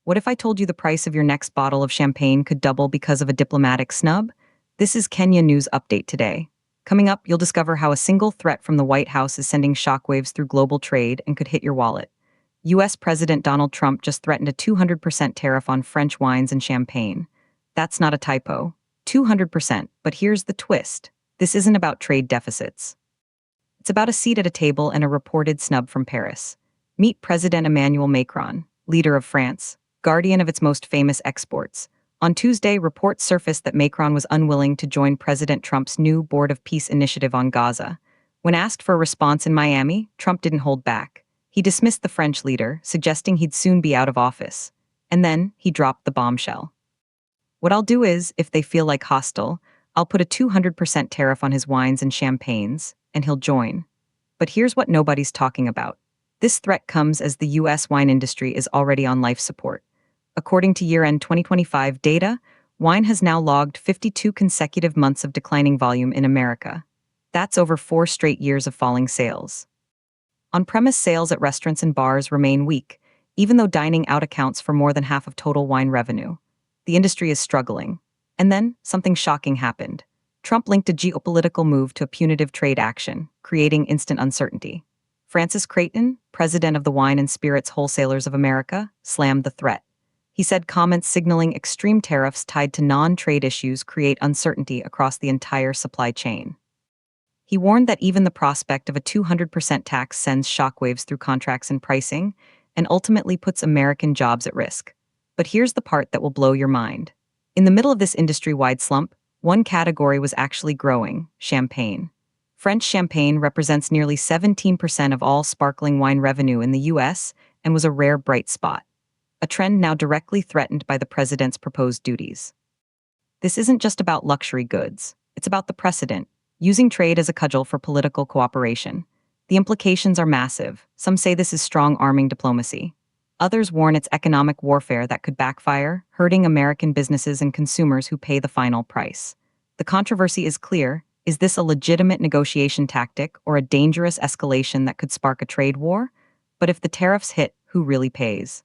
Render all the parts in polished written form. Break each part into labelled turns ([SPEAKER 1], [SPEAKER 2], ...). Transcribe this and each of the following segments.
[SPEAKER 1] What if I told you the price of your next bottle of champagne could double because of a diplomatic snub? This is Kenya News Update today. Coming up, you'll discover how a single threat from the White House is sending shockwaves through global trade and could hit your wallet. US President Donald Trump just threatened a 200% tariff on French wines and champagne. That's not a typo. 200%, but here's the twist. This isn't about trade deficits. It's about a seat at a table and a reported snub from Paris. Meet President Emmanuel Macron, leader of France, guardian of its most famous exports. On Tuesday, reports surfaced that Macron was unwilling to join President Trump's new Board of Peace initiative on Gaza. When asked for a response in Miami, Trump didn't hold back. He dismissed the French leader, suggesting he'd soon be out of office. And then he dropped the bombshell. What I'll do is, if they feel like hostile, I'll put a 200% tariff on his wines and champagnes, and he'll join. But here's what nobody's talking about. This threat comes as the U.S. wine industry is already on life support. According to year-end 2025 data, wine has now logged 52 consecutive months of declining volume in America. That's over 4 straight years of falling sales. On-premise sales at restaurants and bars remain weak, even though dining out accounts for more than half of total wine revenue. The industry is struggling. And then, something shocking happened. Trump linked a geopolitical move to a punitive trade action, creating instant uncertainty. Francis Creighton, president of the Wine and Spirits Wholesalers of America, slammed the threat. He said comments signaling extreme tariffs tied to non-trade issues create uncertainty across the entire supply chain. He warned that even the prospect of a 200% tax sends shockwaves through contracts and pricing, and ultimately puts American jobs at risk. But here's the part that will blow your mind. In the middle of this industry-wide slump, one category was actually growing: champagne. French champagne represents nearly 17% of all sparkling wine revenue in the US and was a rare bright spot. A trend now directly threatened by the president's proposed duties. This isn't just about luxury goods. It's about the precedent, using trade as a cudgel for political cooperation. The implications are massive. Some say this is strong-arming diplomacy. Others warn it's economic warfare that could backfire, hurting American businesses and consumers who pay the final price. The controversy is clear. Is this a legitimate negotiation tactic or a dangerous escalation that could spark a trade war? But if the tariffs hit, who really pays?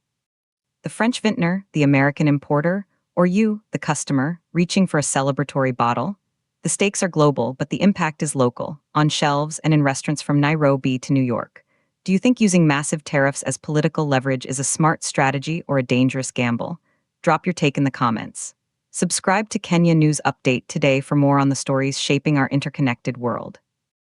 [SPEAKER 1] The French vintner, the American importer, or you, the customer, reaching for a celebratory bottle? The stakes are global, but the impact is local, on shelves and in restaurants from Nairobi to New York. Do you think using massive tariffs as political leverage is a smart strategy or a dangerous gamble? Drop your take in the comments. Subscribe to Kenya News Update today for more on the stories shaping our interconnected world.